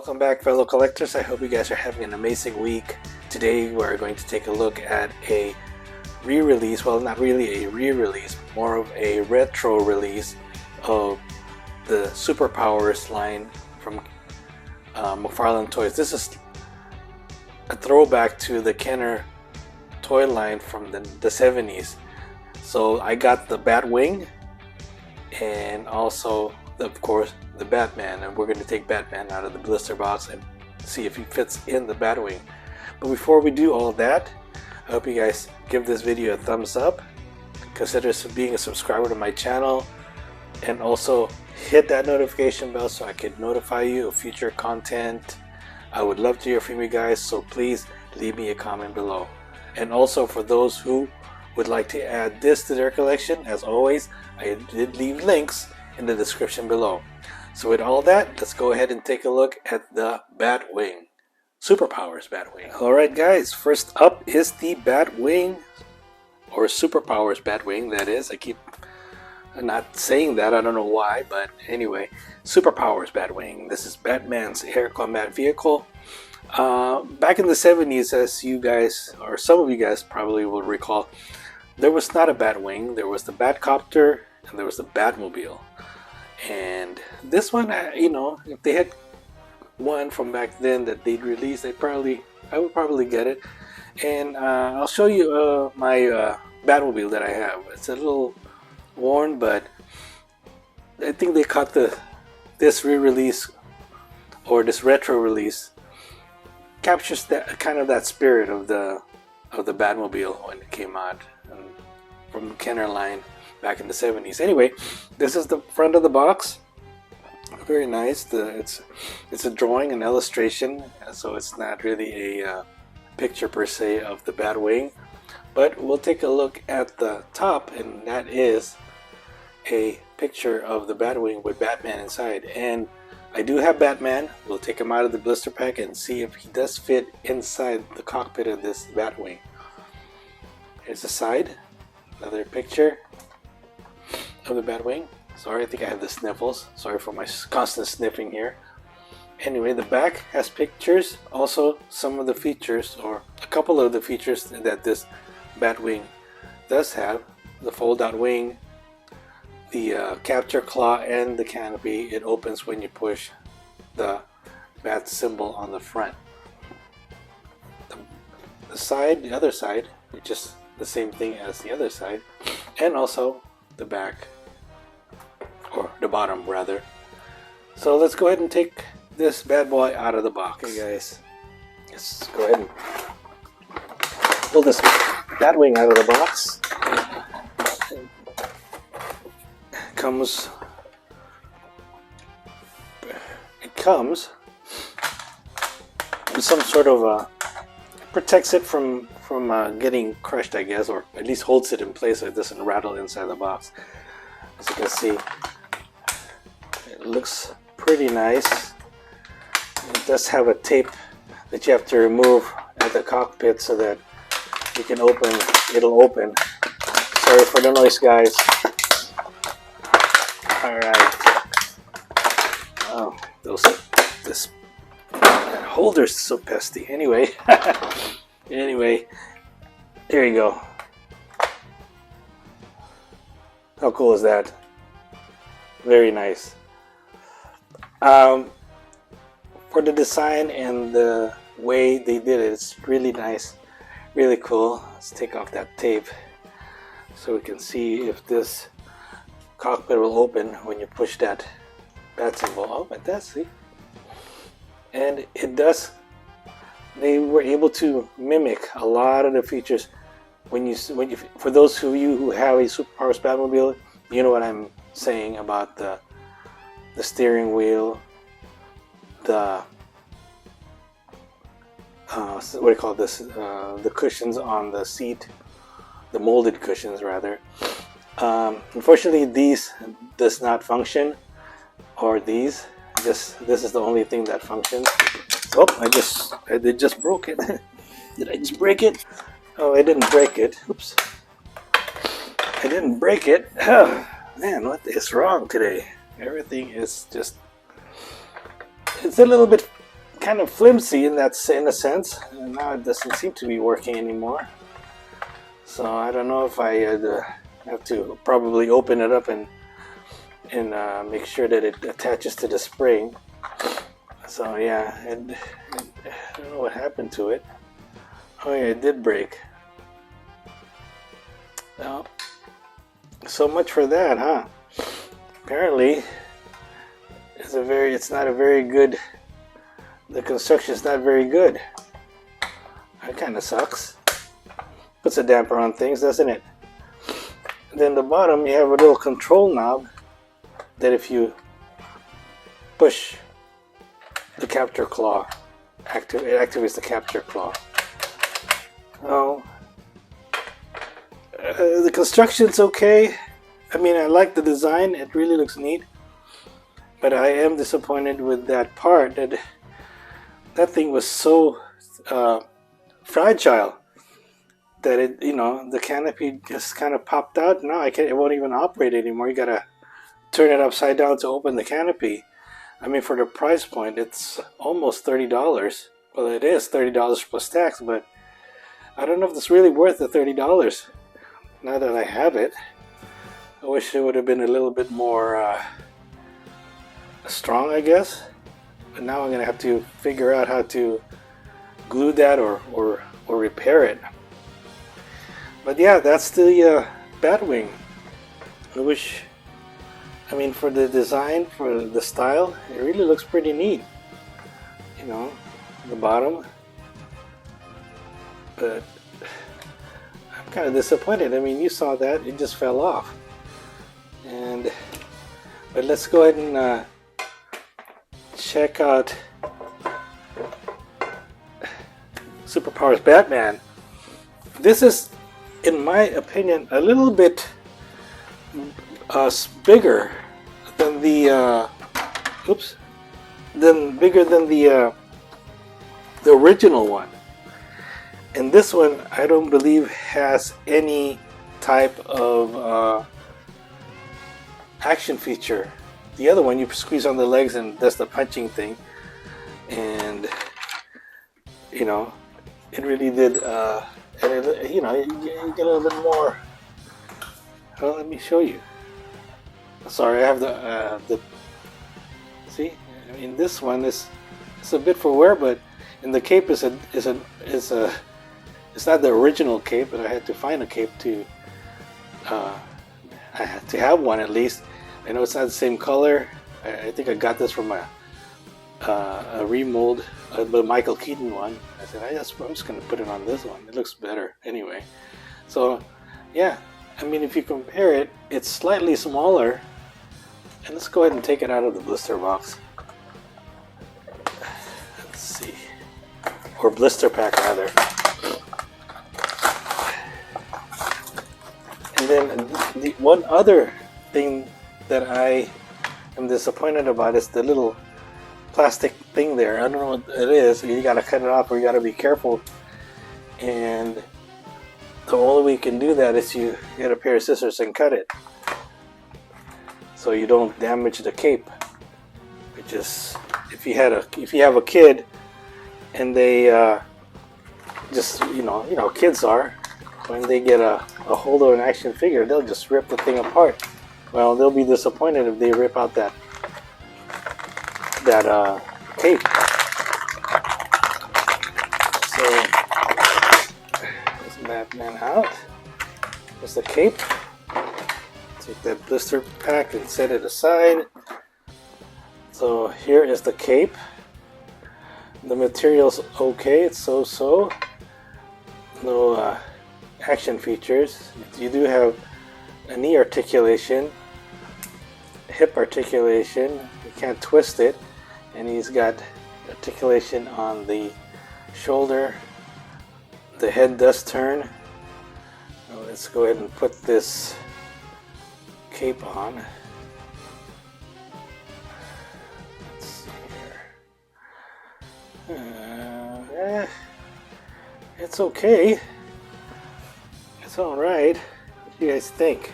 Welcome back, fellow collectors. I hope you guys are having an amazing week. Today we're going to take a look at a re-release, well, not really a re-release, more of a retro release of the Superpowers line from McFarlane Toys. This is a throwback to the Kenner toy line from the 70s. So I got the Batwing and also, of course, the Batman, and we're going to take Batman out of the blister box and see if he fits in the Batwing. But before we do all that, I hope you guys give this video a thumbs up, consider being a subscriber to my channel, and also hit that notification bell so I can notify you of future content. I would love to hear from you guys, so please leave me a comment below. And also, for those who would like to add this to their collection, as always, I did leave links in the description below. So with all that, let's go ahead and take a look at the Batwing. Superpowers Batwing. Alright guys, first up is the Batwing, or Superpowers Batwing, that is. I keep not saying that, I don't know why, but anyway. Superpowers Batwing. This is Batman's air combat vehicle. Back in the 70s, as you guys, or some of you guys probably will recall, there was not a Batwing. There was the Batcopter and there was the Batmobile. And this one, you know, if they had one from back then that they'd release, I would probably get it. And I'll show you my Batmobile that I have. It's a little worn, but I think they caught this re-release, or this retro release, captures that kind of that spirit of the Batmobile when it came out from the Kenner line back in the 70s. Anyway, this is the front of the box. Very nice. It's a drawing, an illustration, so it's not really a picture per se of the Batwing. But we'll take a look at the top, and that is a picture of the Batwing with Batman inside. And I do have Batman. We'll take him out of the blister pack and see if he does fit inside the cockpit of this Batwing. Here's the side. Another picture of the Batwing. Sorry, I think I have the sniffles. Sorry for my constant sniffing here. Anyway, the back has pictures. Also, some of the features, or a couple of the features that this Batwing does have. The fold-out wing, the capture claw, and the canopy. It opens when you push the bat symbol on the front. The other side, is just the same thing as the other side, and also the back, or the bottom rather. So let's go ahead and take this bad boy out of the box. Okay guys, let's go ahead and pull this Batwing out of the box. It comes with some sort of protects it from getting crushed, I guess, or at least holds it in place so it doesn't rattle inside the box. As you can see, it looks pretty nice. It does have a tape that you have to remove at the cockpit so that you can it'll open. Sorry for the noise, guys. Alright. Oh, this holder's so pesty. Anyway, there you go. How cool is that? Very nice. For the design and the way they did it, it's really nice, really cool. Let's take off that tape so we can see if this cockpit will open when you push that bat symbol. Oh, fantastic. And it does. They were able to mimic a lot of the features. For those of you who have a Superpowers Batmobile, you know what I'm saying about the steering wheel, the what do you call this? The cushions on the seat, the molded cushions rather. Unfortunately, these does not function, or these. This is the only thing that functions. Oh, I just broke it. Did I just break it? Oh, I didn't break it. Oops. I didn't break it. Oh, man, what is wrong today? Everything is just... It's a little bit kind of flimsy in a sense, and now it doesn't seem to be working anymore. So I don't know if I have to probably open it up and make sure that it attaches to the spring. So yeah, I don't know what happened to it. Oh yeah, it did break. Well, so much for that, huh? Apparently, it's not a very good. The construction is not very good. That kind of sucks. Puts a damper on things, doesn't it? And then the bottom, you have a little control knob that if you push the capture claw, it activates the capture claw. Oh, the construction's okay. I mean, I like the design. It really looks neat. But I am disappointed with that part. That thing was so fragile that the canopy just kind of popped out. Now it won't even operate anymore. You gotta turn it upside down to open the canopy. I mean, for the price point, it's almost $30. Well, it is $30 plus tax, but I don't know if it's really worth the $30. Now that I have it, I wish it would have been a little bit more strong, I guess. But now I'm gonna have to figure out how to glue that or repair it. But yeah, that's the Batwing. I mean, for the design, for the style, it really looks pretty neat. The bottom. But I'm kind of disappointed. I mean, you saw that, it just fell off. But let's go ahead and check out Superpowers Batman. This is, in my opinion, a little bit bigger than the bigger than the original one. And this one, I don't believe has any type of action feature. The other one, you squeeze on the legs and does the punching thing, and it really did. And you get a little bit more. Well, let me show you. Sorry, I have the. See, I mean, this one is a bit for wear, but and the cape is it's not the original cape, but I had to find a cape to. I had to have one at least. I know it's not the same color. I think I got this from a remold, the Michael Keaton one. I said, I'm just going to put it on this one. It looks better anyway. So, yeah. I mean, if you compare it, it's slightly smaller. And let's go ahead and take it out of the blister box. Let's see. Or blister pack, rather. And then the one other thing that I am disappointed about is the little plastic thing there. I don't know what it is. You gotta cut it off, or you gotta be careful. And the only way you can do that is you get a pair of scissors and cut it, so you don't damage the cape. Which is, if you have a kid and they just kids are, when they get a hold of an action figure, they'll just rip the thing apart. Well, they'll be disappointed if they rip out that cape. So, let's Batman out. There's the cape. Take that blister pack and set it aside. So here is the cape. The material's okay, it's so-so. No action features. You do have a knee articulation, hip articulation. You can't twist it. And he's got articulation on the shoulder. The head does turn. Now let's go ahead and put this cape on. Let's see here. It's okay. It's alright. What do you guys think?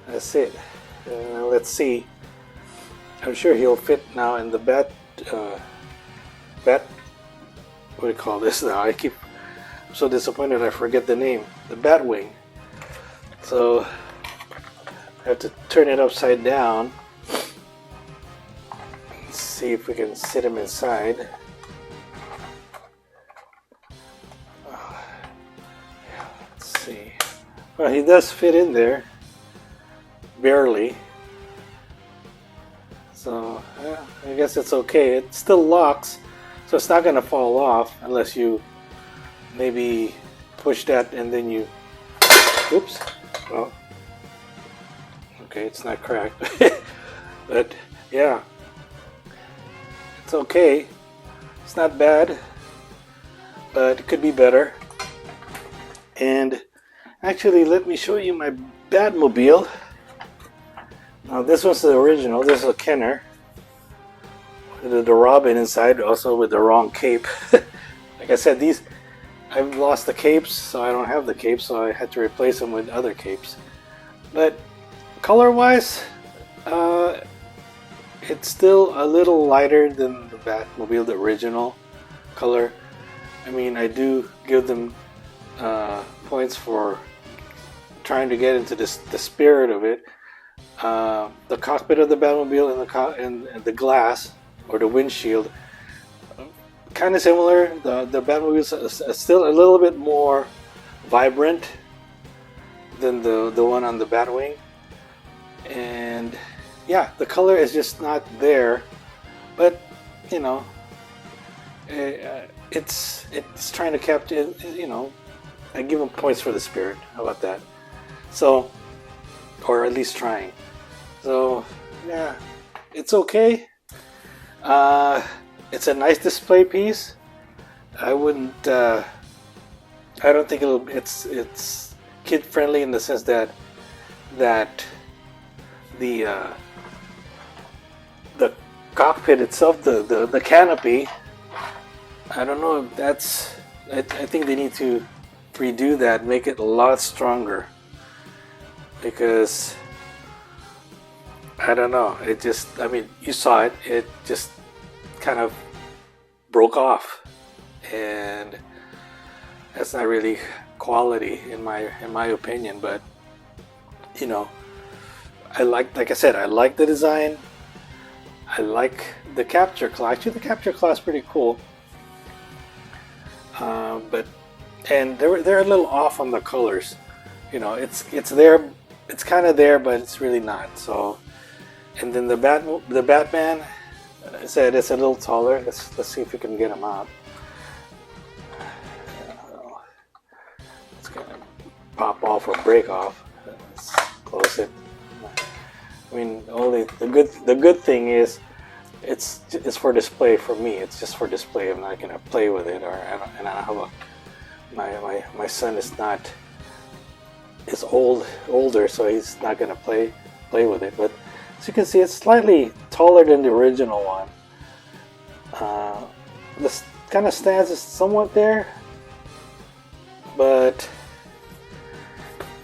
That's it. Let's see. I'm sure he'll fit now in the Bat, what do you call this now? I'm so disappointed I forget the name. The Batwing. So I have to turn it upside down. Let's see if we can sit him inside. Let's see. Well, he does fit in there. Barely. So yeah, I guess it's okay. It still locks, so it's not going to fall off unless you maybe push that and then you... Oops. Well, okay, it's not cracked. But yeah, it's okay. It's not bad, but it could be better. And actually, let me show you my Batmobile. Now this was the original. This is a Kenner with the Robin inside, also with the wrong cape. Like I said, I've lost the capes, so I don't have the capes, so I had to replace them with other capes. But color-wise, it's still a little lighter than the Batmobile, the original color. I mean, I do give them points for trying to get into the spirit of it. The cockpit of the Batmobile and the glass or the windshield, kind of similar. The Batmobile is still a little bit more vibrant than the one on the Batwing, and yeah, the color is just not there. But you know, it's trying to capture. You know, I give them points for the spirit. How about that? So, or at least trying. So yeah, it's okay. It's a nice display piece. I wouldn't. I don't think it's kid friendly in the sense that the cockpit itself, the canopy. I don't know if that's. I think they need to redo that, make it a lot stronger, because I don't know. It just, I mean, you saw it. It just kind of broke off, and that's not really quality in my opinion. But you know, like I said, I like the design. I like the capture claw. Actually, the capture claw is pretty cool. But they're a little off on the colors. You know, it's there. It's kind of there, but it's really not. So. And then the Batman, I said it's a little taller. Let's see if we can get him out. It's gonna pop off or break off. Let's close it. I mean, only the good thing is it's for display for me. It's just for display. I'm not gonna play with it, I don't have my son is older, so he's not gonna play with it, but. As you can see, it's slightly taller than the original one. This kind of stance is somewhat there, but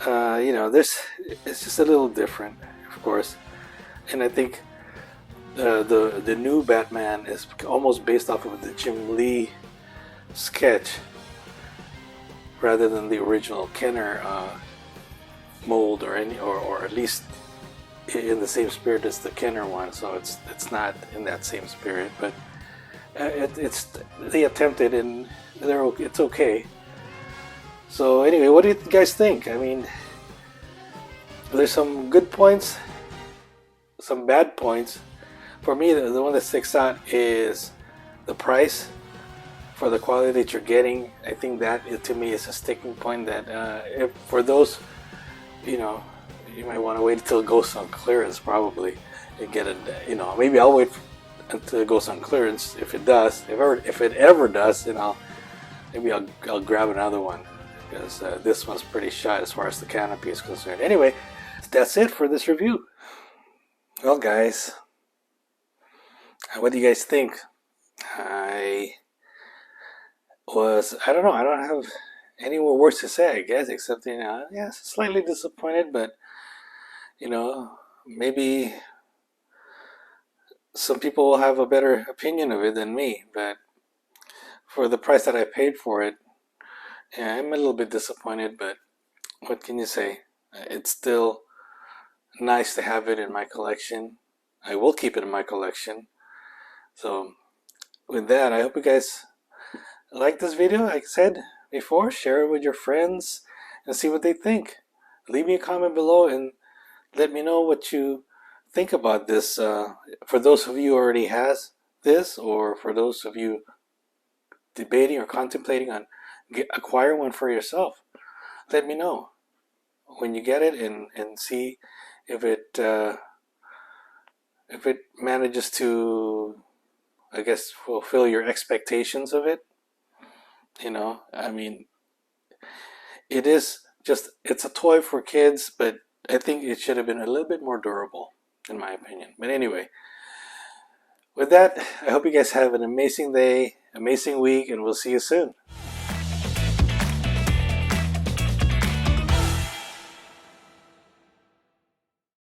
you know, it's just a little different, of course. And I think the new Batman is almost based off of the Jim Lee sketch rather than the original Kenner mold, or at least in the same spirit as the Kenner one. So it's not in that same spirit, but they attempted, and it's okay. So anyway, what do you guys think? I mean, there's some good points, some bad points. For me, the one that sticks out is the price for the quality that you're getting. I think that to me is a sticking point. That if for those, you know, you might want to wait until it goes on clearance, probably, and get it. You know, maybe I'll wait until it goes on clearance. If it does, if it ever does, then I'll grab another one, because this one's pretty shot as far as the canopy is concerned. Anyway, that's it for this review. Well, guys, what do you guys think? I don't know. I don't have any more words to say, I guess, except, you know, yeah, slightly disappointed, but, you know, maybe some people will have a better opinion of it than me. But for the price that I paid for it, yeah, I'm a little bit disappointed, but what can you say? It's still nice to have it in my collection. I will keep it in my collection. So with that, I hope you guys like this video. Like I said before, share it with your friends and see what they think. Leave me a comment below and let me know what you think about this. For those of you who already has this, or for those of you debating or contemplating on acquiring one for yourself, let me know when you get it and see if it manages to, I guess, fulfill your expectations of it. I mean, it is just, it's a toy for kids, but I think it should have been a little bit more durable, in my opinion. But anyway, with that, I hope you guys have an amazing day, amazing week, and we'll see you soon.